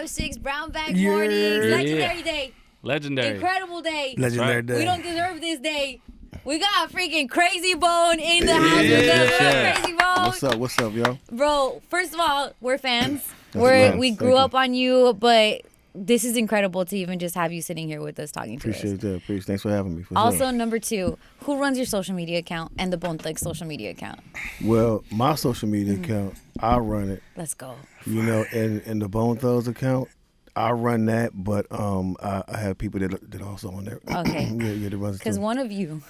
105.6 Brown Bag Mornings. Legendary day. Legendary. Incredible day. Legendary day. We don't deserve this day. We got freaking Krayzie Bone in the house with us. Krayzie Bone. What's up, y'all? Bro, first of all, we're fans. Nice. We grew up on you, but this is incredible to even just have you sitting here with us talking to us. Appreciate that. Thanks for having me. Also, number 2, who runs your social media account and the Bone Thugs social media account? Well, my social media account, I run it. Let's go. You know, and the Bone Thugs account, I run that, but I have people that also on there. Okay. yeah, that runs. Because one of you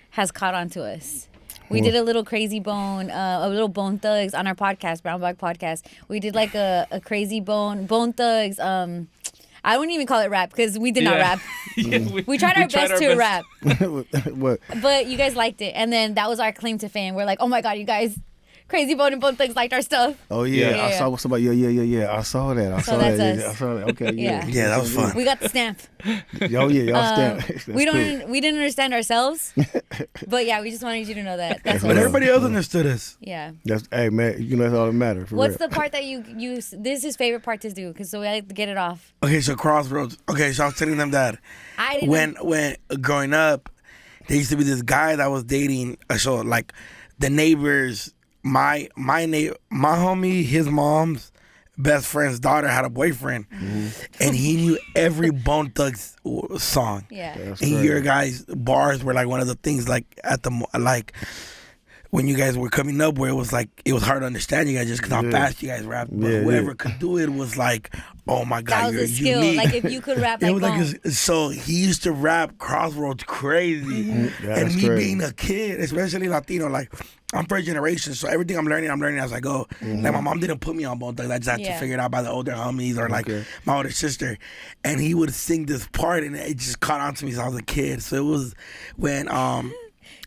has caught on to us. We did a little Krayzie Bone, a little Bone Thugs on our podcast, Brown Bag Podcast. We did like a Krayzie Bone Thugs. I wouldn't even call it rap because we did not rap. we tried our best to rap. What? But you guys liked it. And then that was our claim to fame. We're like, oh my God, you guys, Krayzie Bone and Bone Thugs liked our stuff. Oh, yeah. I saw somebody. Yeah. I saw that. I saw that. That's us. I saw that. Okay, yeah. Yeah, that was fun. We got the stamp. Y'all stamp. We didn't understand ourselves. But yeah, we just wanted you to know that. That's But us. everybody else understood us. Yeah. Hey, man, you know that's all that matters. What's the part that you use? This is his favorite part to do because so we like to get it off. Okay, so Crossroads. Okay, so I was telling them that I didn't when growing up, there used to be this guy that was dating. So like the neighbors, my homie, his mom's best friend's daughter had a boyfriend, and he knew every Bone Thugs song. Yeah. That's And crazy. your guys' bars were like one of the things like at the like when you guys were coming up where it was hard to understand you guys just because how fast you guys rapped. But whoever could do it was like, oh my That God, was you're a skill. unique. Like if you could rap It like was Bone. like so he used to rap Crossroads crazy, and That's me crazy. being a kid, especially Latino, like I'm first generation, so everything I'm learning as I go. Like my mom didn't put me on Bone Thugs; I just had to figure it out by the older homies or like my older sister. And he would sing this part, and it just caught on to me since I was a kid. So it was when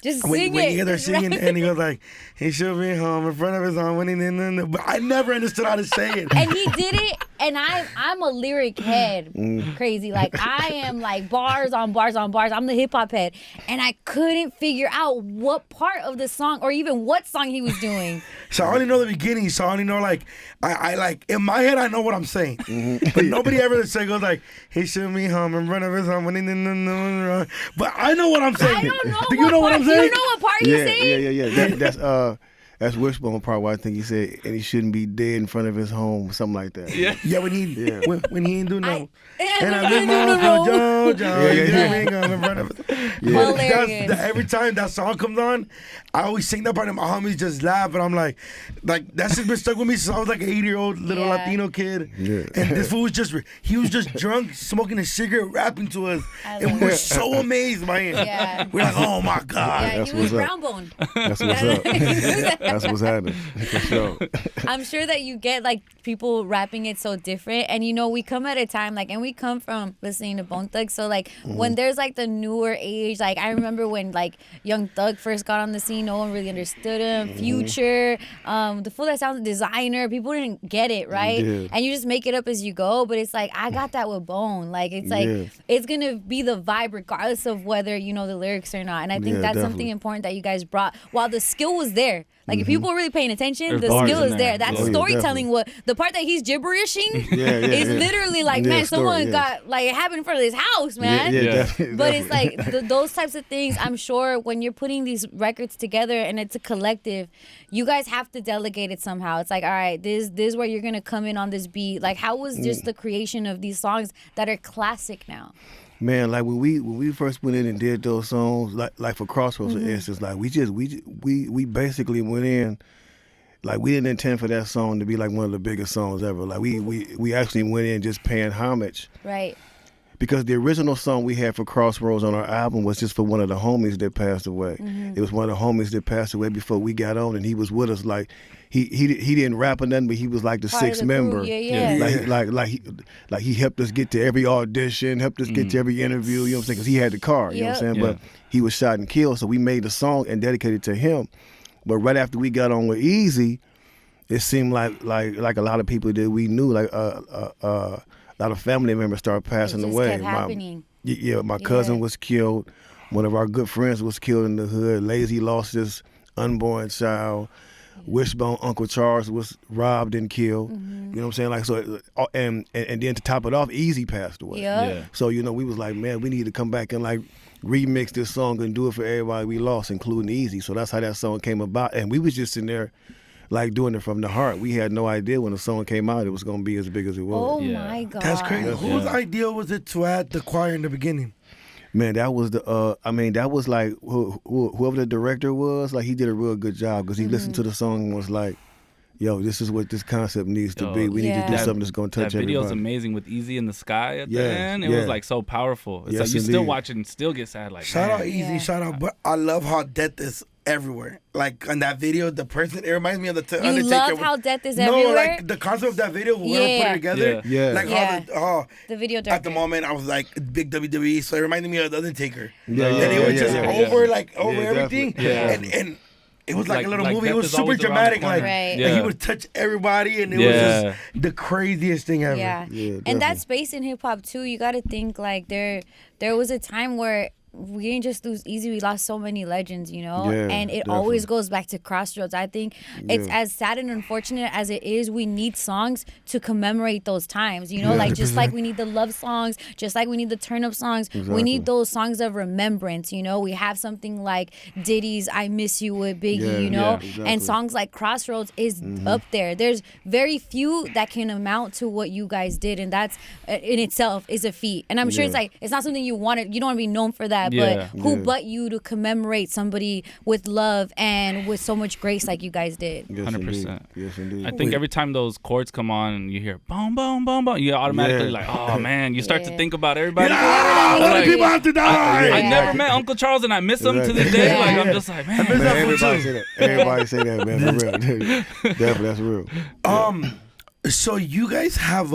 Just when sing you it. hear they're singing, and he goes like, he should be home in front of his home when he didn't. But I never understood how to say it. And he did it, and I'm a lyric head, crazy. Like I am like bars on bars on bars. I'm the hip hop head, and I couldn't figure out what part of the song or even what song he was doing. So I only know the beginning. So I only know like I like in my head I know what I'm saying, but nobody ever goes like he should be home in front of his home when he didn't. But I know what I'm saying. I don't know. Do you know what I'm saying? Do you know what part he's saying? Yeah. That's Wishbone part where I think he said, and he shouldn't be dead in front of his home, something like that. Yeah, when he ain't do no. And I live my Hilarious. Every time that song comes on, I always sing that part and my homies just laugh and I'm like that's just been stuck with me since I was like an 8-year-old little Latino kid. Yeah. And this fool was just drunk, smoking a cigarette, rapping to us. And we were so amazed by him. Yeah. We're like, oh my God. Yeah, That's he was what's up. brown bone. That's what's up. That's what's happening. For sure. I'm sure that you get like people rapping it so different, and you know we come at a time like, and we come from listening to Bone Thugs, so like when there's like the newer age, like I remember when like Young Thug first got on the scene, no one really understood him. Future, the fool that sounds designer, people didn't get it, right? Yeah. And you just make it up as you go, but it's like I got that with Bone, like it's like it's gonna be the vibe regardless of whether you know the lyrics or not, and I think that's something important that you guys brought. While the skill was there, like if people were really paying attention, the skill is there. That storytelling, the part that he's gibberishing is literally like, man, someone got like it happened in front of his house, man. But it's like those types of things. I'm sure when you're putting these records together and it's a collective, you guys have to delegate it somehow. It's like, all right, this is where you're gonna come in on this beat. Like, how was just the creation of these songs that are classic now? Man, like when we first went in and did those songs, like for Crossroads, for instance, like we basically went in, like we didn't intend for that song to be like one of the biggest songs ever. Like we actually went in just paying homage, right? Because the original song we had for Crossroads on our album was just for one of the homies that passed away. It was one of the homies that passed away before we got on, and he was with us. Like he didn't rap or nothing, but he was like the sixth member. Like he helped us get to every audition, helped us get to every interview. You know what I'm saying? Because he had the car. You know what I'm saying? But he was shot and killed, so we made the song and dedicated it to him. But right after we got on with Eazy, it seemed like a lot of people that we knew, like a lot of family members started passing away. Kept happening. My cousin was killed. One of our good friends was killed in the hood. Lazy lost his unborn child. Wishbone, Uncle Charles was robbed and killed. You know what I'm saying? Like, so, and then to top it off, Eazy passed away. Yeah. So, you know, we was like, man, we need to come back and like remix this song and do it for everybody we lost, including Eazy. So that's how that song came about. And we was just in there like doing it from the heart. We had no idea when the song came out it was going to be as big as it was. Oh my God. That's crazy. Whose idea was it to add the choir in the beginning? Man, that was that was like whoever the director was, like he did a real good job because he listened to the song and was like, yo, this is what this concept needs to be. We need to do something that's going to touch everybody. That video's amazing with Eazy in the sky at the end. It was like so powerful. It's like you still watch it and still get sad. Like, shout out Eazy, shout out. But I love how death is everywhere. Like in that video, the person, it reminds me of the Undertaker. You love how death is everywhere? No, like the concept of that video, when we put it together. Like how the video director. At the moment, I was like, big WWE, so it reminded me of the Undertaker. And Yeah, it was just over everything. Definitely. And it was like a little movie. It was super dramatic. Like he would touch everybody, and it was just the craziest thing ever. Yeah. And that space in hip hop too, you got to think like there was a time where we didn't just lose Eazy, we lost so many legends, you know? And it always goes back to Crossroads. I think it's as sad and unfortunate as it is, we need songs to commemorate those times, you know? Like just like we need the love songs, just like we need the turn up songs, we need those songs of remembrance, you know? We have something like Diddy's I Miss You with Biggie, you know? And songs like Crossroads is up there. There's very few that can amount to what you guys did, and that's in itself is a feet. And I'm sure it's like, it's not something you want to be known for that. But who but you to commemorate somebody with love and with so much grace like you guys did? 100%. Yes, indeed. I think every time those chords come on and you hear boom, boom, boom, boom, you automatically like, oh man, you start to think about everybody. A lot of people have to die. I never met Uncle Charles and I miss him to this day. Like I'm just like, man. Everybody say that. Everybody say that, man. For real. Definitely, that's real. So you guys have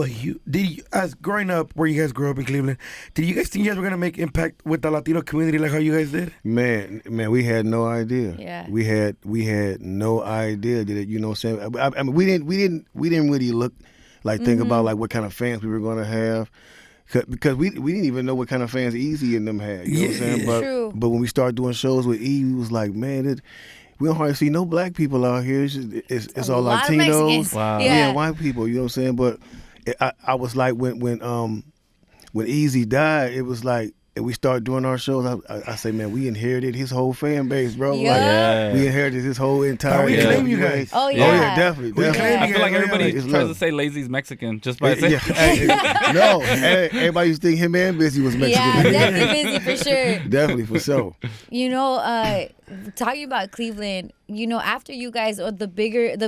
as growing up, where you guys grew up in Cleveland, did you guys think you guys were gonna make impact with the Latino community like how you guys did? Man, we had no idea. Yeah. We had no idea that you know what I'm saying. I mean, we didn't really look like think about like what kind of fans we were gonna have. Because we didn't even know what kind of fans Eazy and them had. You know what I'm saying? But when we started doing shows with E, we was like, man, we don't hardly see no black people out here. It's all Latinos, and white people. You know what I'm saying? But I was like, when Eazy died, it was like, and we started doing our shows. I say, man, we inherited his whole fan base, bro. Like, we inherited his whole entire. We claim you guys. Oh yeah, definitely. I feel like everybody tries to say Lazy's Mexican just by saying. No, everybody used to think him and Busy was Mexican. Yeah, definitely Busy for sure. Definitely for sure. You know, talking about Cleveland, you know, after you guys, the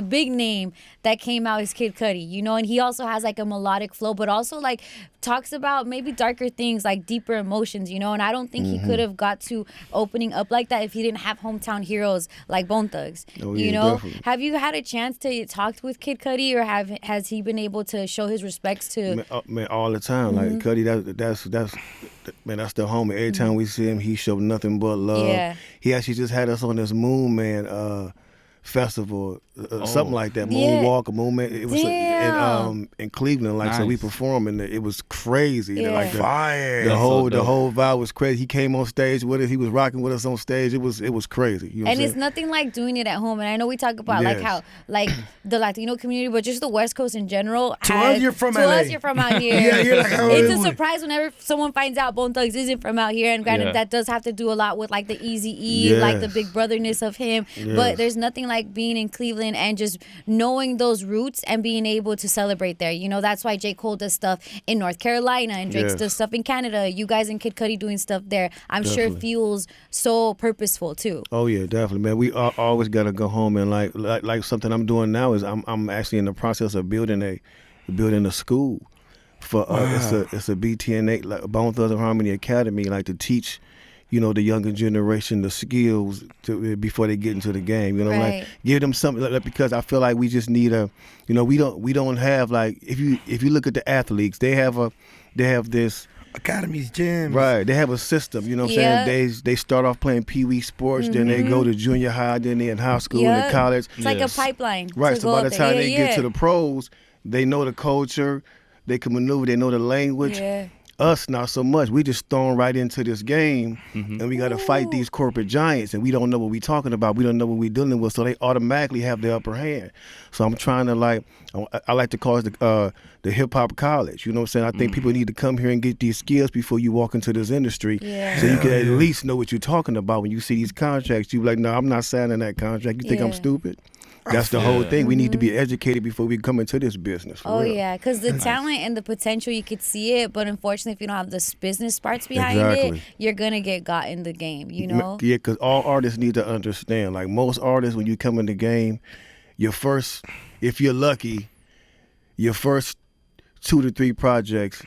big name that came out is Kid Cudi, you know, and he also has like a melodic flow, but also like talks about maybe darker things, like deeper emotions, you know, and I don't think he could have got to opening up like that if he didn't have hometown heroes like Bone Thugs, you know. Definitely. Have you had a chance to talk with Kid Cudi, or has he been able to show his respects to? Man, all the time. Like Cudi, that's the homie. Every time we see him, he showed nothing but love. Yeah. He actually just had us on this Moon Man festival, something like that. Moonwalk, Moon Man. It was in Cleveland. Like so, we performed and it was crazy. Yeah. Like fire. The whole vibe was crazy. He came on stage with us. He was rocking with us on stage. It was crazy. You know and it's nothing like doing it at home. And I know we talk about like how like the Latino community, but just the West Coast in general. To us, you're from LA. To us, you're from out here. Yeah, you're like, it's a surprise whenever someone finds out Bone Thugs isn't from out here. And granted, that does have to do a lot with like the Eazy-E, like the big brotherness of him. But there's nothing like being in Cleveland and just knowing those roots and being able to celebrate there. You know, that's why J. Cole does stuff in North Carolina and Drake does stuff in Canada. You guys and Kid Cudi doing stuff there. I'm sure it feels so purposeful too. Oh yeah, definitely, man. We always gotta go home and like something I'm doing now is I'm actually in the process of building a school for it's a BTNH like Bone Thugs and Harmony Academy, like to teach, you know, the younger generation the skills before they get into the game. You know, like give them something like, because I feel like we just need you know, we don't have like if you look at the athletes, they have this academies, gyms. Right, they have a system. You know what I'm saying? They start off playing pee-wee sports, then they go to junior high, then they in high school and college. It's like a pipeline. Right, so by the time they get to the pros, they know the culture, they can maneuver, they know the language. Yeah. Us, not so much. We just thrown right into this game, and we got to fight these corporate giants, and we don't know what we talking about. We don't know what we dealing with, so they automatically have the upper hand. So I'm trying to I like to call it the hip hop college. You know what I'm saying? I think people need to come here and get these skills before you walk into this industry, so you can at least know what you're talking about. When you see these contracts, you be like, no, I'm not signing that contract. You think I'm stupid? That's the whole thing. We need to be educated before we come into this business. For real. Yeah, because the talent and the potential, you could see it, but unfortunately, if you don't have the business parts behind it, you're gonna get got in the game. You know? Yeah, because all artists need to understand. Like most artists, when you come in the game, if you're lucky, your first 2 to 3 projects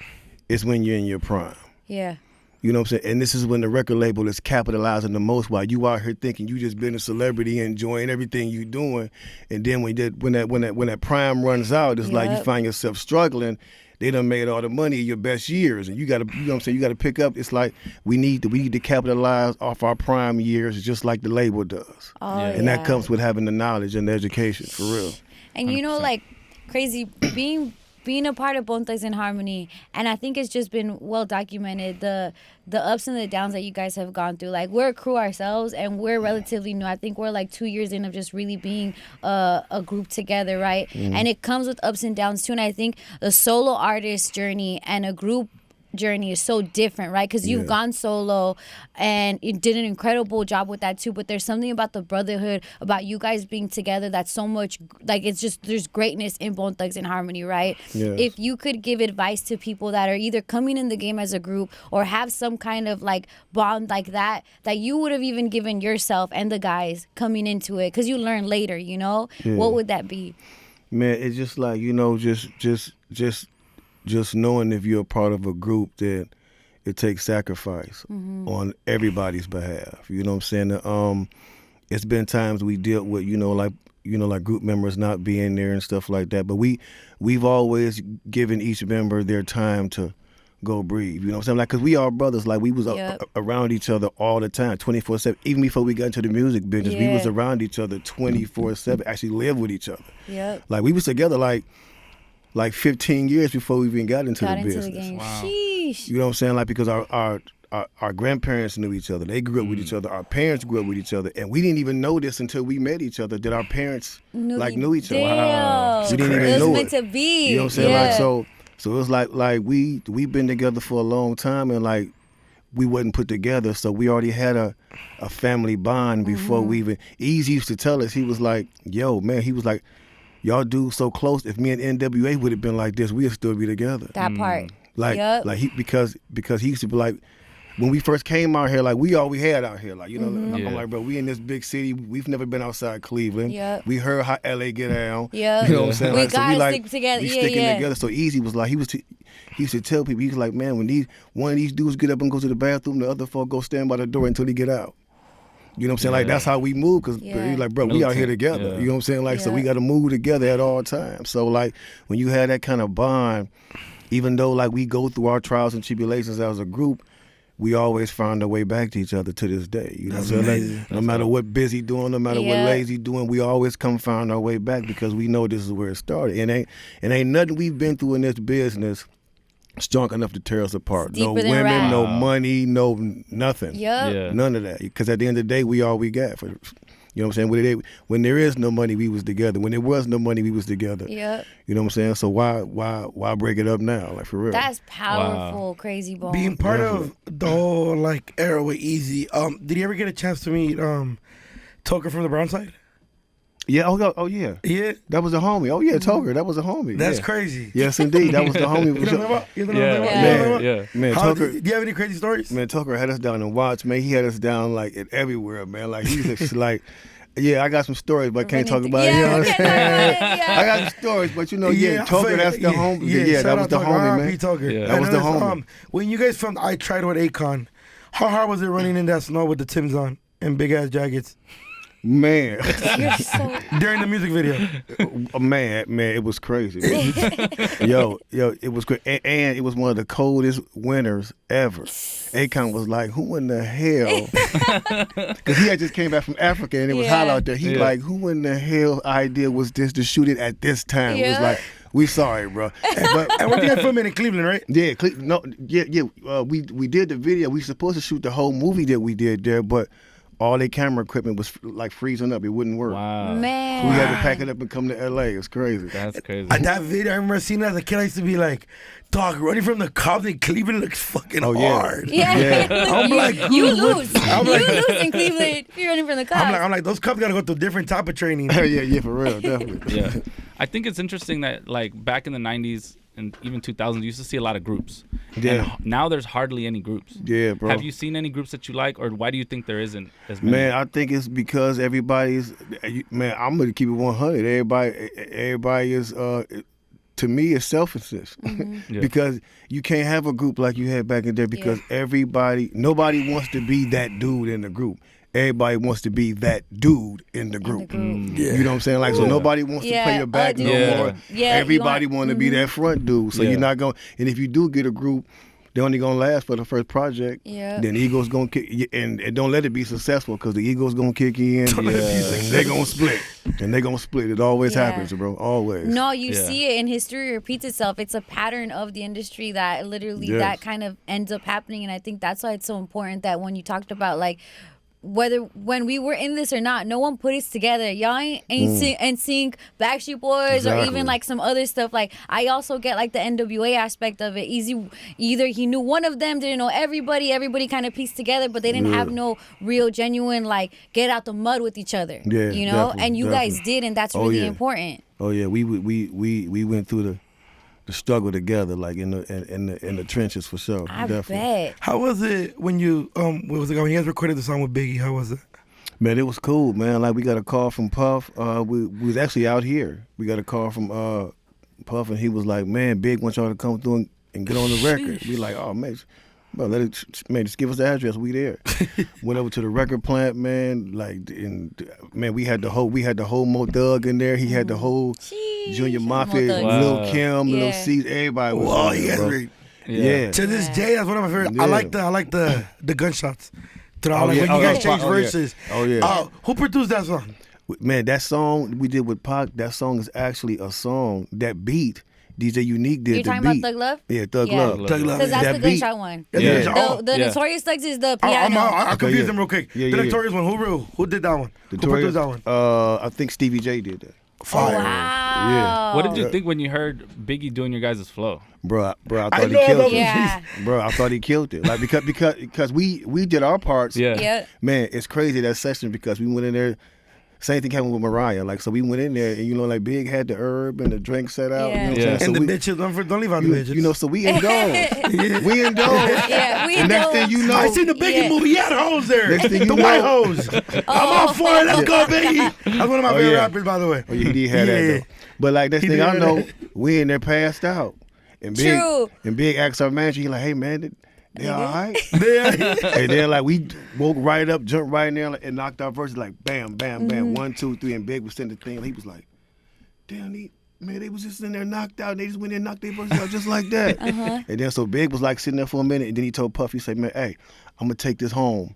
is when you're in your prime. Yeah. You know what I'm saying? And this is when the record label is capitalizing the most, while you out here thinking you just been a celebrity, enjoying everything you doing, and then when that prime runs out, it's like you find yourself struggling. They done made all the money in your best years, and you gotta, you know what I'm saying? You gotta pick up. It's like we need to capitalize off our prime years, just like the label does. And that comes with having the knowledge and the education, for real. And you know, like Krayzie, being a part of Bone Thugs and Harmony, and I think it's just been well documented, the ups and the downs that you guys have gone through. Like, we're a crew ourselves, and we're relatively new. I think we're like 2 years in of just really being a group together, right? And it comes with ups and downs too. And I think the solo artist journey and a group journey is so different, right? Because you've gone solo and you did an incredible job with that too, but there's something about the brotherhood, about you guys being together, that's so much, like, it's just, there's greatness in Bone Thugs and Harmony, right? If you could give advice to people that are either coming in the game as a group or have some kind of like bond like that you would have even given yourself and the guys coming into it, because you learn later, you know, what would that be? Man, it's just like, you know, just knowing if you're a part of a group that it takes sacrifice on everybody's behalf. You know what I'm saying? It's been times we dealt with, like group members not being there and stuff like that. But we've always given each member their time to go breathe. You know what I'm saying? Like, because we are brothers. Like, we was around each other all the time, 24/7. Even before we got into the music business, we was around each other 24/7. Actually lived with each other. Like, we was together like 15 years before we even got into the business. Wow. You know what I'm saying? Like, because our grandparents knew each other. They grew up with each other. Our parents grew up with each other. And we didn't even know this until we met each other, that our parents knew each other. Wow. We didn't even know it. Meant to be. You know what I'm saying? Like, so it was like we've been together for a long time, and like we wasn't put together, so we already had a family bond before we even. Eazy used to tell us, he was like, yo, man, he was like, y'all dudes so close. If me and NWA would have been like this, we'd still be together. That part. Like he because he used to be like, when we first came out here, like we all we had out here, like, you know, I'm like, bro, we in this big city. We've never been outside Cleveland. We heard how LA get down. You know what I'm saying? We like, gotta so we stick together. We sticking together. So Eazy was like, he used to tell people, he was like, man, when one of these dudes get up and go to the bathroom, the other folk go stand by the door until he get out. You know what I'm saying? Like, that's how we move, because he's like, bro, we out here together. You know what I'm saying? Like, so we got to move together at all times. So, like, when you have that kind of bond, even though, like, we go through our trials and tribulations as a group, we always find our way back to each other to this day. You know what I'm saying? Like, no matter what Busy doing, no matter what Lazy doing, we always come find our way back, because we know this is where it started. And ain't nothing we've been through in this business strong enough to tear us apart. No women, rap. No money, no nothing. None of that. Because at the end of the day, we all we got. You know what I'm saying? When there is no money, we was together. When there was no money, we was together. You know what I'm saying? So why break it up now? Like, for real. That's powerful, Krayzie Bone. Being part of the whole like era with Eazy, did you ever get a chance to meet Toker from the Brown Side? Yeah, oh yeah. Yeah? That was a homie. Oh yeah, Toker, that was a homie. That's crazy. Yes, indeed. That was the homie. Man, Toker. Do you have any crazy stories? Man, Toker had us down in Watts, man. He had us down like everywhere, man. Like, he's just like, yeah, I got some stories, but I can't talk about it. You know what I'm saying? I got some stories, but you know, Toker, that's the homie. Yeah, that was the homie, man. That was the homie. When you guys filmed I Tried with Akon, how hard was it running in that snow with the Timbs on and big ass jackets? Man. During the music video. Man, it was crazy. Yo, it was great. And it was one of the coldest winters ever. Akon was like, who in the hell? Because he had just came back from Africa and it was hot out there. He like, who in the hell idea was this to shoot it at this time? It was like, We sorry, bro. And what you guys filming in Cleveland, right? Yeah, we did the video. We supposed to shoot the whole movie that we did there, but all their camera equipment was like freezing up. It wouldn't work. Wow. Man. So we had to pack it up and come to LA. It's crazy. That's crazy. And that video, I remember seeing it as a kid. I used to be like, dog, running from the cops in Cleveland looks fucking hard. Yeah. I'm like, you lose. I'm You like, lose in Cleveland if you're running from the cops. I'm like, those cops gotta go through a different type of training. yeah, for real, definitely. Yeah. I think it's interesting that like back in the 90s and even 2000s, you used to see a lot of groups. Yeah. And now there's hardly any groups. Yeah, bro. Have you seen any groups that you like, or why do you think there isn't as many? Man, I think it's because everybody's. Man, I'm gonna keep it 100. Everybody is. To me, it's selfishness Mm-hmm. because you can't have a group like you had back in there because nobody wants to be that dude in the group. Everybody wants to be that dude in the group. Yeah. You know what I'm saying? Like, so nobody wants to play the back no more. Yeah, Everybody want to be that front dude. So you're not going. And if you do get a group, they're only gonna last for the first project. Yeah. Then the ego's gonna kick, and don't let it be successful because the ego's gonna kick in. They're gonna split, and they're gonna split. It always happens, bro. Always. No, you see it, and history repeats itself. It's a pattern of the industry that literally that kind of ends up happening, and I think that's why it's so important that when you talked about like. When we were in this or not, no one put us together. Y'all ain't sync Backstreet Boys or even like some other stuff. Like I also get like the NWA aspect of it. Easy, either he knew one of them, didn't know everybody. Everybody kind of pieced together, but they didn't have no real genuine like get out the mud with each other. Yeah, you know. definitely, And you guys did, and that's really important. Oh yeah, we went through the struggle together, like in the trenches for sure. I definitely. bet. How was it when you when you guys recorded the song with Biggie? How was it? Man, it was cool, man. Like we got a call from Puff. We was actually out here. We got a call from Puff, and he was like, "Man, Big wants y'all to come through and get on the record." We like, "Oh man, bro, just give us the address. We there." Went over to the record plant, man. Like, man, we had the whole Mo Thug in there. He had the whole Junior Mafia, Lil Kim, Lil C. Everybody was. Oh, in there, bro. Yeah. To this day, that's one of my favorite. Yeah. I like the gunshots. When you Oh, guys yeah. change Oh, yeah. verses. Oh, yeah. Who produced that song? Man, that song we did with Pac, that song is actually a song, that beat, DJ Unique did You're the talking beat. about Thug Love? Yeah, Thug Yeah. Love. Thug Love. Because that's That the beat. gunshot one. Yeah. The Notorious Thugs is the I piano. confused them real quick. Yeah, the yeah, Notorious one. Who did that one? Who Notorious, produced that one? I think Stevie J did that. Fire. Wow. What did you think when you heard Biggie doing your guys' flow? Bro, I I thought he know killed that it. Yeah. Bro, I thought he killed it. Like because we did our parts. Yeah. Yeah. Man, it's crazy that session because we went in there. Same thing happened with Mariah. Like, so we went in there and like Big had the herb and the drink set out. Yeah. You know what Yeah. I'm saying? And So the bitches, don't leave out the bitches. you know, so we indulged. We indulged. Yeah, we And next thing you know, I seen the Biggie Yeah. movie. He had hoes there. Next thing you the white know- hoes. I'm all for it. Let's go, Biggie. That's one of my favorite rappers, by the way. Oh, yeah, he did have that though. But like next He thing did I have know, that. we in there passed out. And Big True. and Big asked our manager, he like, "Hey man, they all right?" Yeah. And then like we woke right up, jumped right in there and knocked our verses like bam, bam, bam, 1, 2, 3, and Big was sending the thing. He was like, "Damn, they was just in there knocked out. They just went in and knocked their verses out just like that." And then so Big was like sitting there for a minute, and then he told Puff, he said, "Man, hey, I'm gonna take this home.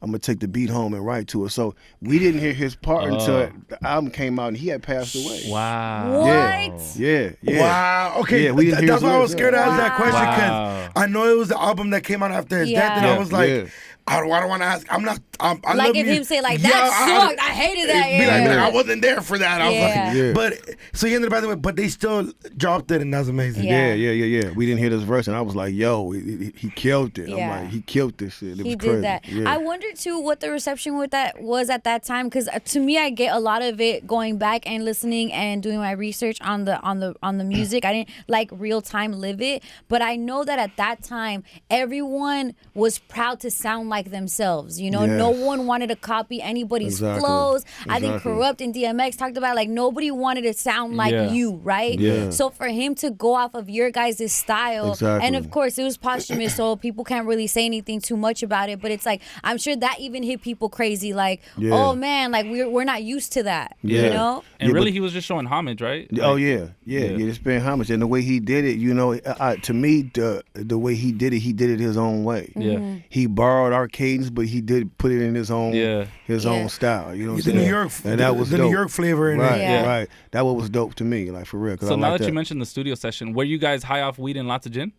I'm gonna take the beat home and write to it." So we didn't hear his part until the album came out and he had passed away. Wow. What? Yeah. Wow. Okay. Yeah, we didn't hear That's his why I was lyrics. scared to ask that question because Wow. I know it was the album that came out after his death, and Yeah. I was like, Yeah. I don't want to ask. I'm not. I Like love if music. him say like Yeah, that sucked. I hated that. Be like, Yeah. I wasn't there for that. I was Yeah. like, Yeah. but so he ended up, by the way, but they still dropped it, and that's amazing. Yeah. Yeah. We didn't hear this verse, and I was like, "Yo, he killed it." Yeah. I'm like, he killed this shit. It He was crazy. did that. Yeah. I wonder too what the reception with that was at that time, because to me, I get a lot of it going back and listening and doing my research on the music. I didn't like real time live it, but I know that at that time, everyone was proud to sound like themselves. You know, Yes. no one wanted to copy anybody's Exactly. flows. I think Exactly. Corrupt and DMX talked about like nobody wanted to sound like Yeah. you, right? Yeah. So for him to go off of your guys' style, Exactly. and of course it was posthumous, so people can't really say anything too much about it. But it's like I'm sure that even hit people crazy. Like, Yeah. oh man, like we're not used to that. Yeah. You know? And Yeah, really, but- he was just showing homage, right? Oh Like, yeah, just paying homage, and the way he did it, you know, to me, the way he did it his own way. Yeah. Mm-hmm. He borrowed our cadence, but he did put it in his own own style. You know what I'm saying? New York, and that was the dope. New York flavor in right, it. Right. That was dope to me, like for real. So now that you mentioned the studio session, were you guys high off weed and lots of gin?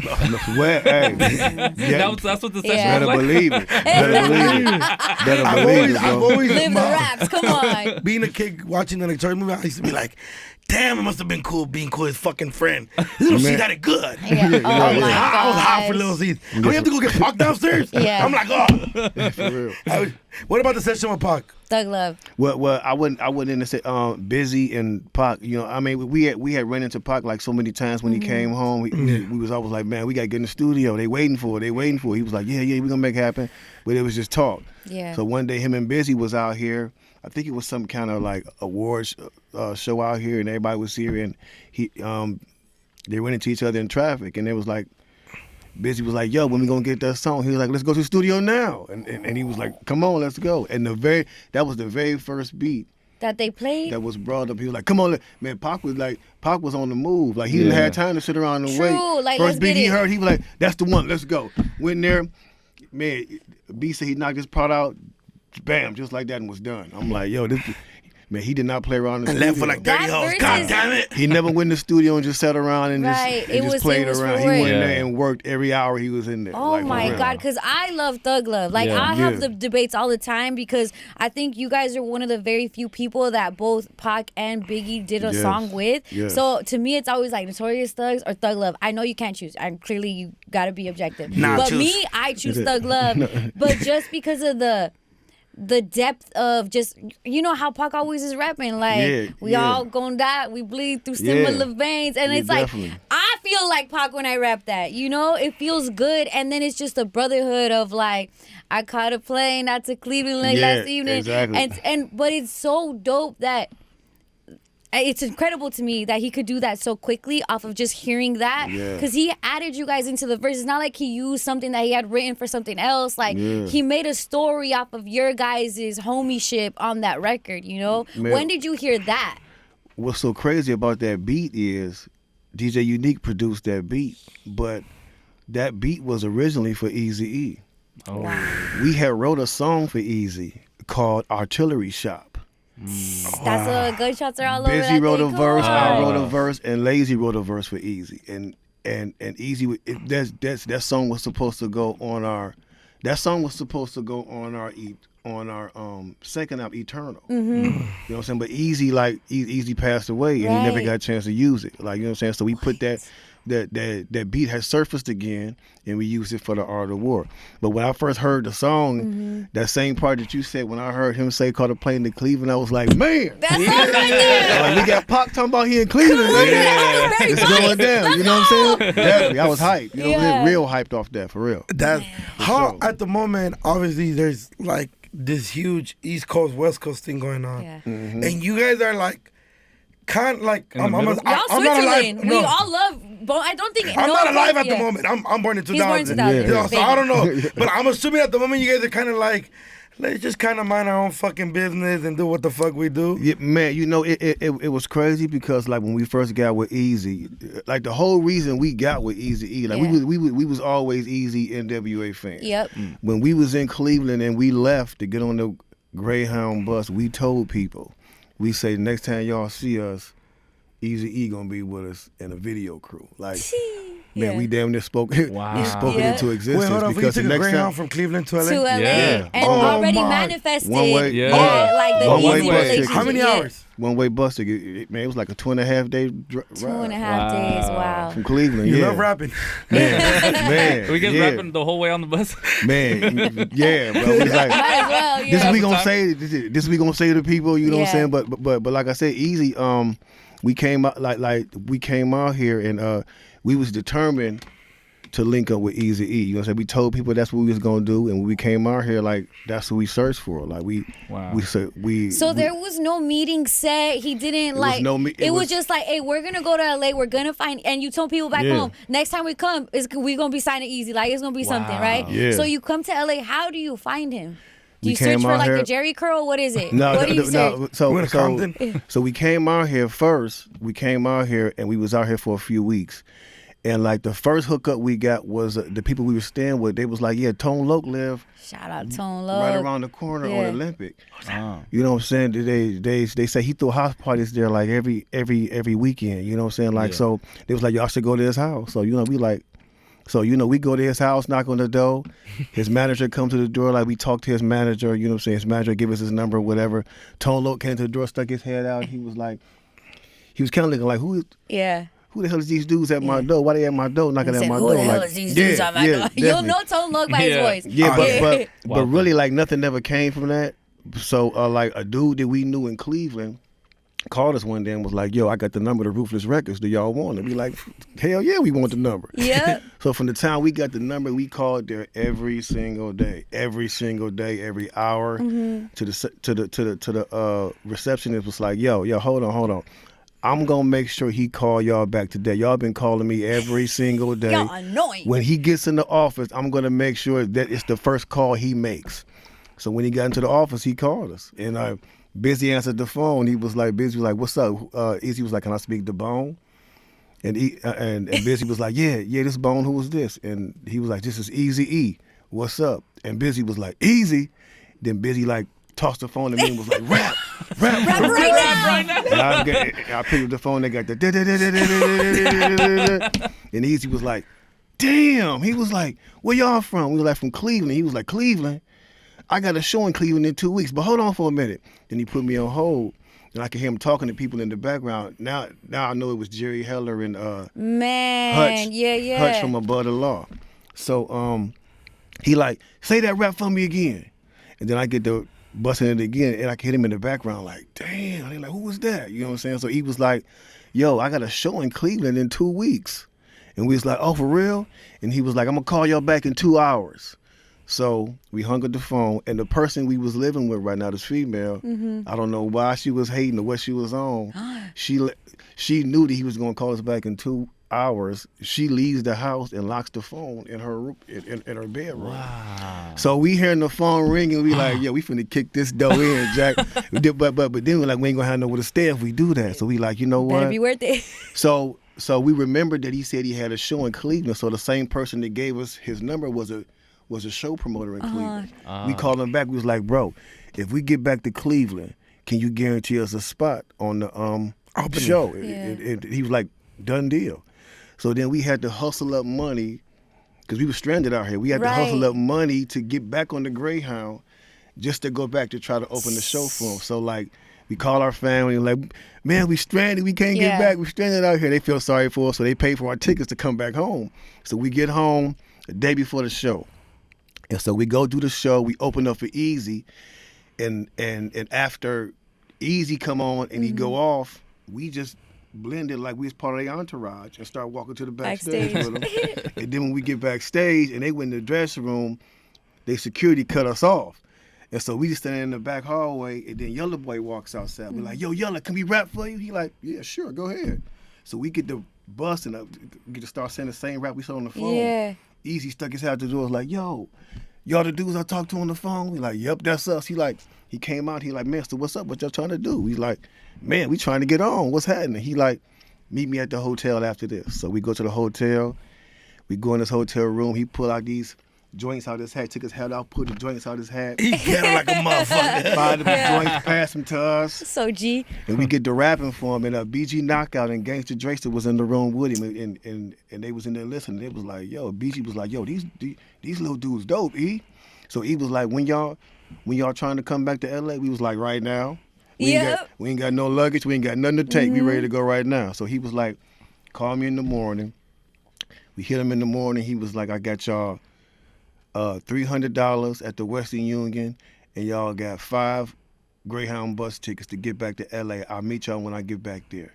Well, hey, that's what the session better was like. believe it. Better believe it. Better believe it, bro. I've always Live the raps. Come on. Being a kid watching the Victoria movie, I used to be like, damn, it must have been cool being cool his fucking friend. Little C got it good. Yeah. Oh I was my hot for gosh. Little C. We have to go get Pac downstairs? Yeah. I'm like, oh. For real. What about the session with Pac? Thug Love. Well, I wouldn't in to say Busy and Pac. You know, I mean, we had run into Pac like so many times when he came home. We was always like, man, we got to get in the studio. They waiting for it. He was like, yeah, we gonna make it happen. But it was just talk. Yeah. So one day, him and Busy was out here. I think it was some kind of like awards show out here, and everybody was here, and they ran into each other in traffic, and it was like. Busy was like, yo, when we gonna get that song? He was like, let's go to the studio now. And he was like, come on, let's go. And that was the very first beat that they played that was brought up. He was like, come on, man. Pac was on the move. Like he didn't have time to sit around and wait. Like, first beat he heard, he was like, that's the one. Let's go. Went there, man. B said he knocked his part out, bam, just like that, and was done. I'm like, yo, this. Man, he did not play around in the And studio. left for like 30 hoes. God damn it. He never went in the studio and just sat around and just played around. He went in there and worked every hour he was in there. Oh my God, because I love Thug Love. Like I have the debates all the time because I think you guys are one of the very few people that both Pac and Biggie did a song with. Yes. So to me, it's always like Notorious Thugs or Thug Love. I know you can't choose. And clearly you got to be objective. But me, I choose Thug Love. But just because of the depth of just, you know how Pac always is rapping, like we all gonna die, we bleed through similar veins, and it's definitely. like I feel like Pac when I rap that, you know, it feels good, and then it's just a brotherhood of like I caught a plane out to Cleveland last evening, exactly. and but it's so dope that. It's incredible to me that he could do that so quickly off of just hearing that. Because he added you guys into the verse. It's not like he used something that he had written for something else. Like, he made a story off of your guys' homieship on that record, you know? Man, when did you hear that? What's so crazy about that beat is DJ Unique produced that beat, but that beat was originally for Eazy-E. Oh. Wow. We had wrote a song for Eazy called Artillery Shop. That's what gunshots are all over. Busy wrote a verse, I wrote a verse, and Lazy wrote a verse for Eazy. And Eazy, that song was supposed to go on our. That song was supposed to go on our second album, Eternal. You know what I'm saying? But Eazy passed away, and he never got a chance to use it. Like, you know what I'm saying? So we put that beat has surfaced again, and we used it for the Art of War. But when I first heard the song, that same part that you said, when I heard him say "Caught a Plane to Cleveland," I was like, man, that's all right there. Like, we got Pac talking about here in Cleveland. It's going down. You know what I'm saying? Definitely, I was hyped. You know, real hyped off that, for real. That's how at the moment. Obviously, there's like this huge East Coast West Coast thing going on, and you guys are like. Kind of like I'm not alive. We all love. I don't think I'm not alive at the moment. I'm born in 2000. He's born in 2000. Yeah. So I don't know, but I'm assuming at the moment you guys are kind of like, let's just kind of mind our own fucking business and do what the fuck we do. Yeah, man, you know it was crazy because like when we first got with Eazy, like the whole reason we got with Eazy-E, like we was always Eazy NWA fans. Yep. When we was in Cleveland and we left to get on the Greyhound bus, we told people. We say next time y'all see us, Eazy-E gonna be with us in a video crew. Like, man, we damn near spoke. We spoke it into existence. Wait, hold on, because you the took a next Greyhound time from Cleveland to LA? To LA, and already manifested. One way, like the one-way easy bus relationship. ticket. How many hours? One-way bus ticket. Man, it was like a 2.5 day ride. 2.5 days. Wow. From Cleveland. You love rapping, man. We get rapping the whole way on the bus. Man, yeah, bro. It's like, might as well. this we gonna say. This we gonna say to people. You know what I'm saying? But like I said, Eazy. We came out we came out here and we was determined to link up with Eazy-E. You know what I'm saying? We told people that's what we was gonna do, and when we came out here, like that's what we searched for. Like So there was no meeting set. He didn't like. It was just like, hey, we're gonna go to LA. We're gonna find, and you told people back home, next time we come, we gonna be signing Eazy. Like it's gonna be something, right? Yeah. So you come to LA. How do you find him? Do you search for like the Jerry curl? What is it? What do you search? So we came out here first. We came out here and we was out here for a few weeks. And like the first hookup we got was the people we were staying with. They was like, yeah, Tone Loc live Shout out Tone Loc. right around the corner on Yeah. Olympic. Oh. You know what I'm saying? They say he threw house parties there like every weekend. You know what I'm saying? Like so they was like, y'all should go to his house. So we like, we go to his house, knock on the door. His manager come to the door, like we talk to his manager. You know what I'm saying? His manager give us his number, whatever. Tone Loc came to the door, stuck his head out. He was like, he was kind of looking like who the hell is these dudes at my door? Why they at my door knocking at my door? Who the hell like, is these dudes at my door? You'll know Tone Loc by his voice. Yeah, but Wow. really like nothing never came from that. So like a dude that we knew in Cleveland called us one day and was like, yo, I got the number to Ruthless Records. Do y'all want it? We like, hell yeah, we want the number. Yeah. So from the time we got the number, we called there every single day, every hour. Mm-hmm. To the receptionist was like, yo, hold on. I'm gonna make sure he call y'all back today. Y'all been calling me every single day. Y'all annoying. When he gets in the office, I'm gonna make sure that it's the first call he makes. So when he got into the office, he called us, and Busy answered the phone. He was like, Busy was like, what's up? Eazy was like, can I speak to Bone? And Busy was like, yeah, this Bone. Who was this? And he was like, this is Eazy-E. What's up? And Busy was like, Easy. Then Busy like tossed the phone to me and was like, rap right now. And I picked up the phone. They got the and Eazy was like, damn. He was like, where y'all from? We were like, from Cleveland. He was like, Cleveland? I got a show in Cleveland in 2 weeks, but hold on for a minute. Then he put me on hold, and I could hear him talking to people in the background. Now I know it was Jerry Heller and Man, Hutch, Hutch from Above the Law. So he like, say that rap for me again. And then I get to busting it again, and I can hit him in the background like, damn. They like, who was that? You know what I'm saying? So he was like, yo, I got a show in Cleveland in 2 weeks. And we was like, oh, for real? And he was like, I'm going to call y'all back in 2 hours. So we hung up the phone, and the person we was living with right now, this female, I don't know why she was hating or what she was on. She knew that he was going to call us back in 2 hours. She leaves the house and locks the phone in her in her bedroom. Wow. So we hearing the phone ringing, we like, yeah, we finna kick this door in, Jack. but then we're like, we ain't gonna have nowhere to stay if we do that. So we like, you know what? Better be worth it. So we remembered that he said he had a show in Cleveland. So the same person that gave us his number was a show promoter in Cleveland. We called him back. We was like, bro, if we get back to Cleveland, can you guarantee us a spot on the show? Yeah. He was like, done deal. So then we had to hustle up money because we were stranded out here. We had to hustle up money to get back on the Greyhound just to go back to try to open the show for him. So like we call our family and like, man, we stranded. We can't get back. We stranded out here. They feel sorry for us, so they pay for our tickets to come back home. So we get home the day before the show. And so we go do the show. We open up for Eazy, and after Eazy come on and he go off, we just blended like we was part of their entourage and start walking to the backstage with them. And then when we get backstage and they went in the dressing room, they security cut us off. And so we just standing in the back hallway, and then Yellow Boy walks outside. We're like, yo, Yellow, can we rap for you? He like, yeah, sure, go ahead. So we get the bus and get to start saying the same rap we saw on the phone. Yeah. Eazy stuck his head out the door, was like, yo, y'all the dudes I talked to on the phone? We like, yep, that's us. He came out, he like, man, so what's up? What y'all trying to do? He's like, man, we trying to get on. What's happening? He like, meet me at the hotel after this. So we go to the hotel. We go in this hotel room. He pull out these joints out his hat, took his hat off, put the joints out his hat. He get him like a motherfucker. Find the joints, pass them to us. So G. And we get to rapping for him. And BG Knockout and Gangsta Drakester was in the room with him. And they was in there listening. They was like, yo, BG was like, yo, these little dudes dope, E. So he was like, when y'all trying to come back to LA, we was like, right now. We ain't got no luggage. We ain't got nothing to take. We ready to go right now. So he was like, call me in the morning. We hit him in the morning. He was like, I got y'all $300 at the Western Union, and y'all got 5 Greyhound bus tickets to get back to LA. I'll meet y'all when I get back there.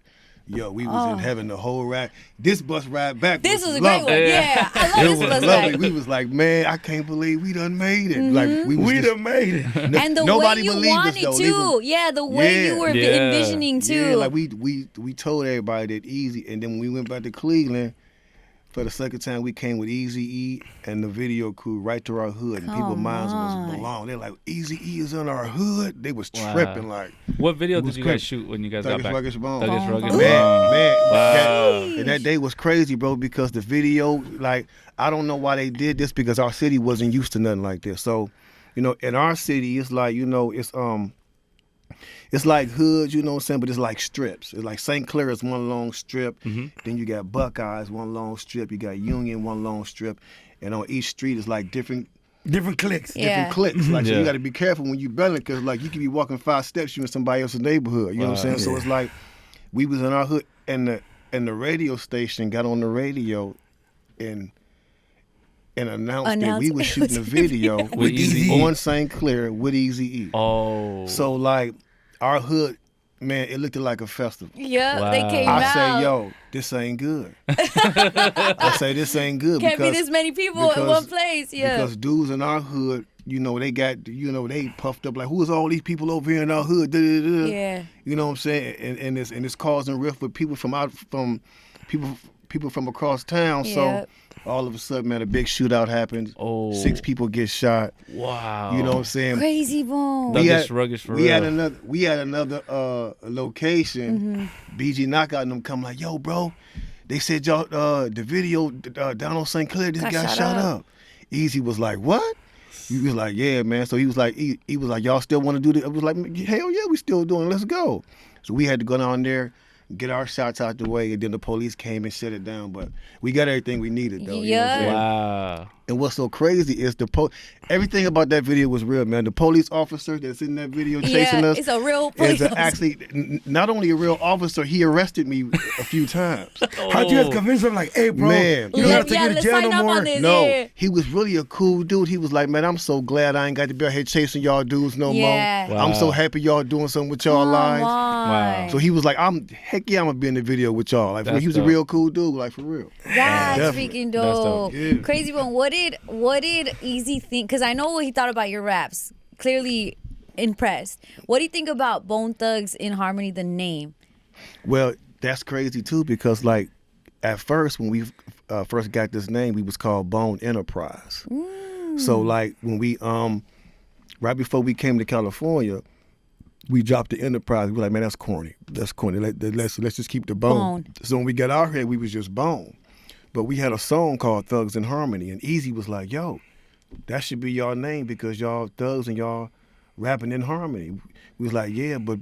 Yo, we was in heaven the whole ride. This bus ride back This was a lovely. great one. Yeah, I love this bus lovely. ride. We was like, man, I can't believe we done made it. Like We done made it. And the nobody way you believed us, wanted though. to. Yeah, the way you were envisioning too. Yeah, like we told everybody that Eazy, and then when we went back to Cleveland, for the second time, we came with Eazy-E and the video crew right to our hood, and people's minds was blown. They're like, Eazy-E is in our hood. They was tripping like. What video did you guys shoot when you guys got back? Thuggish Bone. Thuggish Rugged Bone. Man. And that day was crazy, bro, because the video, like, I don't know why they did this because our city wasn't used to nothing like this. So, you know, in our city, it's like, you know, it's like hood, you know what I'm saying, but it's like strips. It's like St. Clair is one long strip. Then you got Buckeyes, one long strip. You got Union, one long strip. And on each street is like different cliques. Different cliques. Like, so you got to be careful when you belling because, like, you can be walking 5 steps, you in somebody else's neighborhood. You know what I'm saying? So it's like we was in our hood, and the radio station got on the radio and announced that we were shooting a video with Eazy-E on St. Clair with Eazy-E. Oh. So, like, our hood, man, it looked like a festival. Yeah, they came out. I say, yo, this ain't good. I say, this ain't good. Can't be this many people in one place, Because dudes in our hood, you know, they puffed up like, who is all these people over here in our hood? Yeah. You know what I'm saying? And it's causing rift with people people from across town. So all of a sudden, man, a big shootout happened. 6 people get shot. Wow. You know what I'm saying? Krayzie Bone. We had another location. BG Knockout and them come like, yo, bro, they said y'all the video down on St. Clair, this guy shot up. Eazy was like, what? He was like, yeah, man. So he was like, y'all still want to do this? I was like, hell yeah, we still doing it. Let's go. So we had to go down there, get our shots out the way, and then the police came and shut it down. But we got everything we needed, though. Yeah. You know what I'm Wow. And what's so crazy is everything about that video was real, man. The police officer that's in that video chasing us it's a real police officer. Actually not only a real officer, he arrested me a few times. How'd you guys convince him? Like, hey, bro, man, you gotta take you to jail no more. No, he was really a cool dude. He was like, man, I'm so glad I ain't got to be out here chasing y'all dudes no more. Wow. I'm so happy y'all doing something with y'all lives. Wow. So he was like, heck yeah, I'm gonna be in the video with y'all. Like, he was a real cool dude, like, for real. That's freaking dope. Yeah. Krayzie Bone, what did Eazy think? Because I know what he thought about your raps. Clearly impressed. What do you think about Bone Thugs in Harmony, the name? Well, that's crazy too because, like, at first when we first got this name, we was called Bone Enterprise. So, like, when we right before we came to California, we dropped the Enterprise. We were like, man, that's corny. That's corny. Let's just keep the bone. So when we got out here, we was just Bone. But we had a song called Thugs in Harmony, and Eazy was like, yo, that should be y'all name because y'all thugs and y'all rapping in harmony. We was like, yeah, but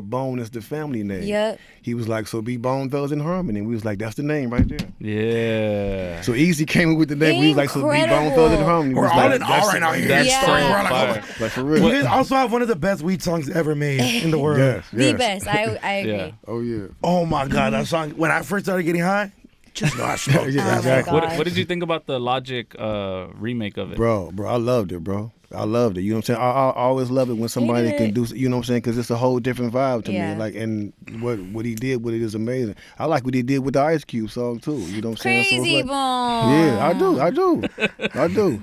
Bone is the family name. Yep. He was like, so be Bone Thugs in Harmony. And we was like, that's the name right there. Yeah. So Eazy came in with the name. We was like, so be Bone Thugs in Harmony. We're all in all right now here. That's like, for real. You guys also have one of the best weed songs ever made in the world. Yes. The best. I agree. Yeah. Oh, yeah. Oh, my God. That song, when I first started getting high, just know I smoked. Yeah, exactly. What did you think about the Logic remake of it? Bro, I loved it, bro. I loved it. You know what I'm saying? I always love it when somebody can do, you know what I'm saying? Because it's a whole different vibe to me. Like, and what he did with it is amazing. I like what he did with the Ice Cube song too. You know what I'm saying? Krayzie Bone. Yeah, I do.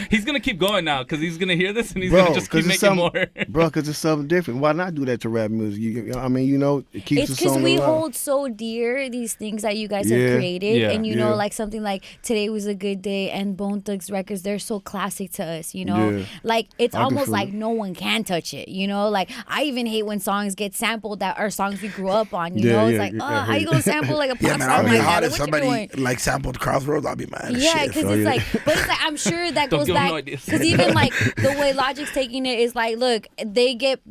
He's gonna keep going now because he's gonna hear this and he's gonna just keep making more. Bro, because it's something different. Why not do that to rap music? I mean, you know, it keeps it's the song because we alive. hold so dear these things that you guys have created, and you know, like something like Today Was a Good Day and Bone Thugs Records. They're so classic to us. You know, like it's almost like no one can touch it. You know, like I even hate when songs get sampled that are songs we grew up on. You know, it's like, how you gonna sample like a pop song I'll be like hot that? if somebody like sampled Crossroads. I'll be mad. Yeah, because it's like, but it's like I'm sure that goes back because even like the way Logic's taking it is like, look, they get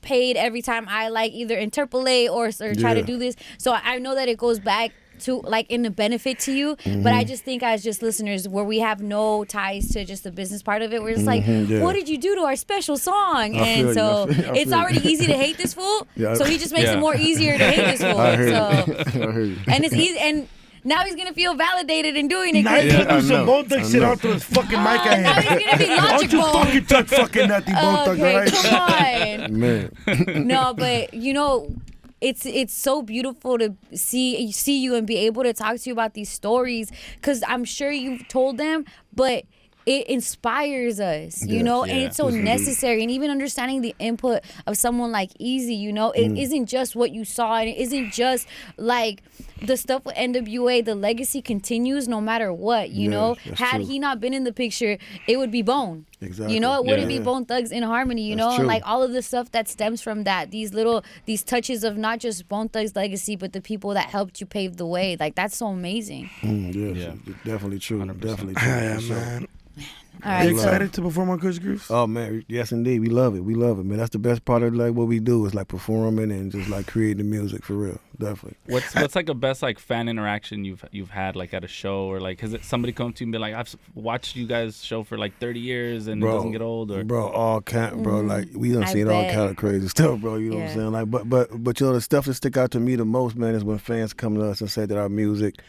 paid every time I like either interpolate or try to do this. So I know that it goes back to like in the benefit to you, but I just think as just listeners where we have no ties to just the business part of it, we're just like, what did you do to our special song? And so it's already easy to hate this fool, so he just makes it more easier to hate this fool. And it's easy, and now he's gonna feel validated in doing it. Now he's gonna do some Bone Thugs shit out to his fucking mic at him. Now he's gonna be Logic Bone. Don't you fucking touch fucking nothing, Bone Thugs, right? Come on. Man. No, but you know, it's so beautiful to see you and be able to talk to you about these stories because I'm sure you've told them, but it inspires us, you know, and it's so necessary. And even understanding the input of someone like Eazy, you know, it isn't just what you saw, and it isn't just like the stuff with NWA. The legacy continues no matter what, you know. Had he not been in the picture, it would be Bone. Exactly. You know, it wouldn't be Bone Thugs in Harmony, you know, and like all of the stuff that stems from that, these touches of not just Bone Thugs legacy, but the people that helped you pave the way. Like, that's so amazing. Definitely true. 100%. Definitely true. Yeah, man. All right, you excited to perform on Kush Grooves? Oh man, yes indeed, we love it, man. That's the best part of like what we do is like performing and just like creating the music for real, definitely. What's like a best like fan interaction you've had like at a show, or like has it somebody come to you and be like, I've watched you guys show for like 30 years and it doesn't get old, or all kind, bro, like we done seen all kind of crazy stuff, bro. You know what I'm saying? Like, but you know the stuff that stick out to me the most, man, is when fans come to us and say that our music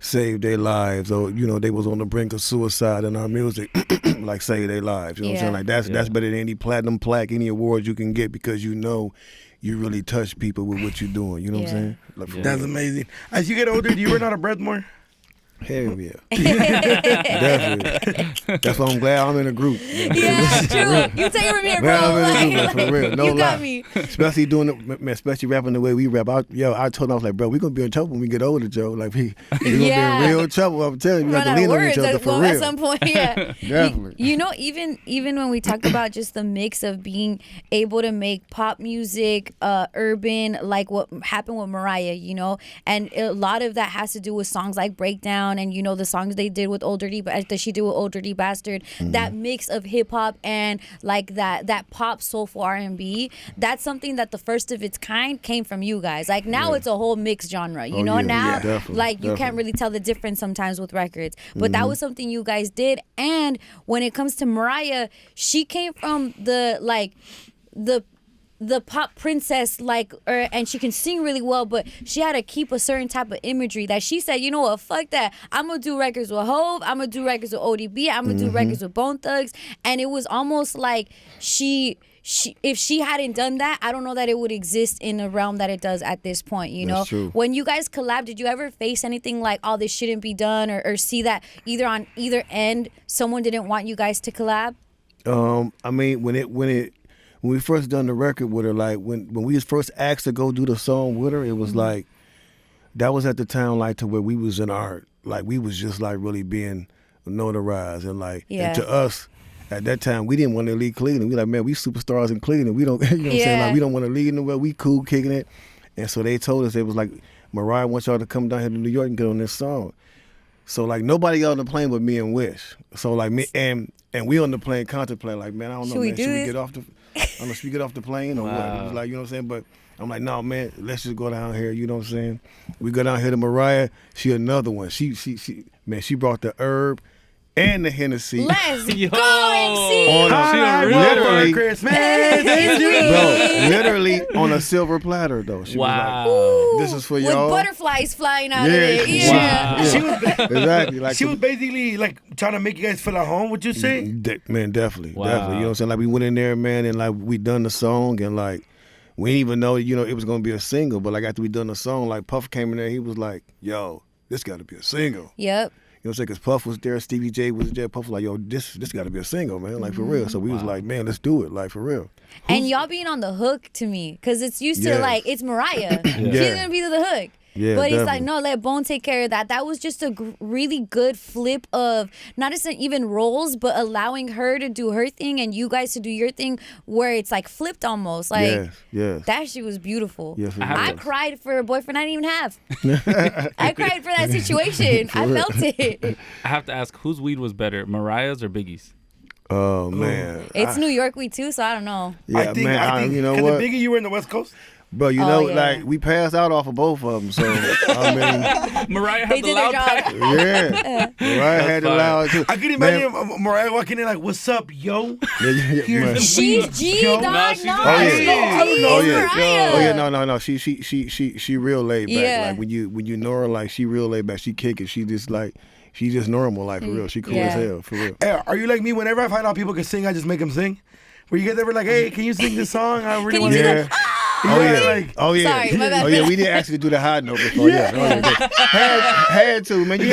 saved their lives, or you know they was on the brink of suicide, and our music like saved their lives. You know what I'm saying? Like that's better than any platinum plaque, any awards you can get, because you know you really touch people with what you're doing. You know what I'm saying? Like, that's amazing. As you get older, do you run out of breath more? Hell yeah. Definitely. That's why I'm glad I'm in a group. Yeah, true. You take it from here, bro. I'm in a group, for real. No you lie. got me. Especially doing it, man, especially rapping the way we rap. I told him, I was like, bro, we're going to be in trouble when we get older, Joe. Like, we're going to be in real trouble. I'm telling you, we have to lean on each other for real. At some point, yeah. Definitely. You know, even when we talk about just the mix of being able to make pop music, urban, like what happened with Mariah, you know, and a lot of that has to do with songs like Breakdown, and, you know, the songs they did with Old Dirty, that she did with Old Dirty Bastard, that mix of hip hop and like that pop soulful R&B, that's something that the first of its kind came from you guys. Like now it's a whole mixed genre, you know. Now like you can't really tell the difference sometimes with records, but that was something you guys did. And when it comes to Mariah, she came from the pop princess, like, and she can sing really well, but she had to keep a certain type of imagery that she said, you know what, fuck that. I'm going to do records with Hove. I'm going to do records with ODB. I'm going to do records with Bone Thugs. And it was almost like she if she hadn't done that, I don't know that it would exist in the realm that it does at this point, you know? That's true. When you guys collab, did you ever face anything like, oh, this shouldn't be done, or see that either on either end someone didn't want you guys to collab? I mean, when we first done the record with her, like when we was first asked to go do the song with her, it was like, that was at the time like to where we was in art, like we was just like really being notarized, and like and to us at that time we didn't want to leave Cleveland. We like, man, we superstars in Cleveland. We don't, you know what I'm saying? Like we don't want to leave nowhere. We cool kicking it, and so they told us, it was like, Mariah wants y'all to come down here to New York and get on this song. So like nobody got on the plane but me and Wish. So like me and we on the plane contemplating like, man, I don't know, man, should we get off the should we get off the plane or what? It was like, you know what I'm saying? But I'm like, no, man, let's just go down here, you know what I'm saying? We go down here to Mariah, she another one. She brought the herb and the Hennessy. Let's go, MC! Literally, Christmas. bro, literally on a silver platter though. She was like, this is for y'all. With butterflies flying out of it. Yeah. Wow. She was exactly. Like she was basically like trying to make you guys feel at home, would you say? Man, definitely. Wow. Definitely. You know what I'm saying? Like we went in there, man, and like we done the song, and like we didn't even know, you know, it was gonna be a single. But like after we done the song, like Puff came in there, he was like, yo, this gotta be a single. Yep. You know what I'm saying? Because Puff was there, Stevie J was there. Puff was like, yo, this got to be a single, man. Like, for real. So we was like, man, let's do it. Like, for real. And y'all being on the hook to me, because it's used to, like, it's Mariah. She's going to be the hook. Yeah, but definitely. it's like, no, let Bone take care of that. That was just a really good flip of not just even roles, but allowing her to do her thing and you guys to do your thing, where it's like flipped almost. Like, yes. that shit was beautiful. Yes, I cried for a boyfriend I didn't even have. I cried for that situation. I felt it. I have to ask, whose weed was better, Mariah's or Biggie's? Oh, man. It's New York weed too, so I don't know. Yeah, I think, you know what? what? The Biggie, you were in the West Coast? Bro, you know, like, we passed out off of both of them, so, I mean. Mariah had the loud pack. Yeah. Mariah had the loud, too. I could imagine Mariah walking in like, what's up, yo? She's G, dog. Oh, yeah, no. She real laid back. Yeah. Like, when you know her, like, she real laid back. She kicking. She just normal, like, for real. She cool as hell, for real. Hey, are you like me? Whenever I find out people can sing, I just make them sing? Were you guys ever like, hey, can you sing this song? I really want to hear it. Oh yeah. Sorry, my bad. Oh yeah. We didn't actually do the high note before. Yeah. Had to, man. You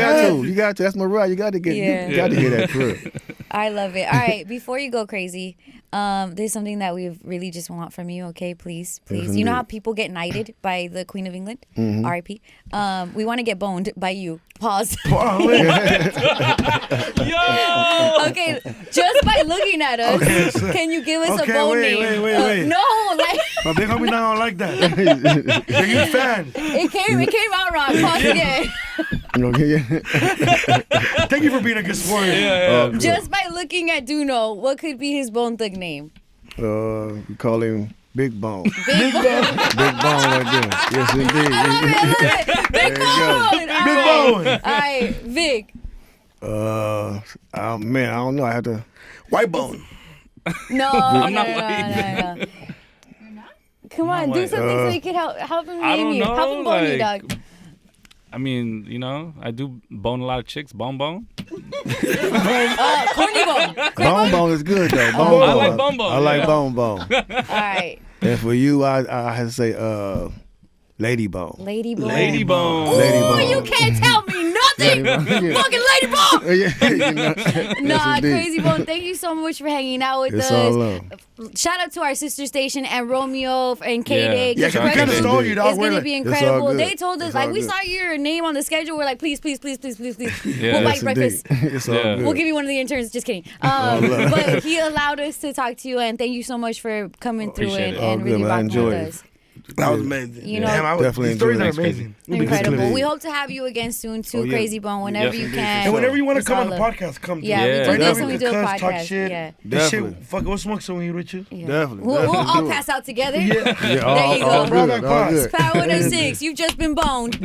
got to. That's Mariah. You got to get. You got to hear that clip. I love it. All right, before you go crazy, there's something that we really just want from you, okay? Please. You know how people get knighted by the Queen of England? R.I.P. We want to get boned by you. Pause. Yo! Okay, just by looking at us, can you give us a bone name? Wait. No, like... My big homie not gonna like that. They're your fan. It came out wrong. Pause again. Thank you for being a good sport. Just by looking at DoKnow, what could be his Bone Thug name? We call him Big Bone. Big Bone. Big Bone right there. Yes, indeed. I love it. Big Bone. Big Bone. All right, Vic. Man, I don't know. I have to. White Bone. No. Come on, do something so you can help him name you. Help him bone you, dog. I mean, you know, I do bone a lot of chicks. Bone. Corny bone. Bone is good though. I like bone. I like bone. All right. And for you, I have to say Lady Bone. Lady Bone. Lady Bone. Ooh, you can't tell me nothing. Fucking Lady Bone. Nah, Krayzie Bone, thank you so much for hanging out with us. All love. Shout out to our sister station and Romeo and K-Day. Yeah, we kind of stole you, dog. It's going to be incredible. It's They told us, like, we saw your name on the schedule. We're like, please. Yeah. We'll buy you breakfast. It's all good. We'll give you one of the interns. Just kidding. But he allowed us to talk to you, and thank you so much for coming through and really rocking with us. That was amazing. You know, definitely these stories are enjoyed it. amazing. Incredible. We hope to have you again soon too, Krayzie Bone, whenever you can. And whenever you want to It's come all on the love. podcast, come. Yeah, Yeah. we do this and we We do a could cuss, talk podcast. shit. Yeah. This shit, Definitely. fuck, we'll smoke some when you with you. Definitely. We'll all pass out together. Yeah, There you all go. good. All good. Power 106. You've just been boned.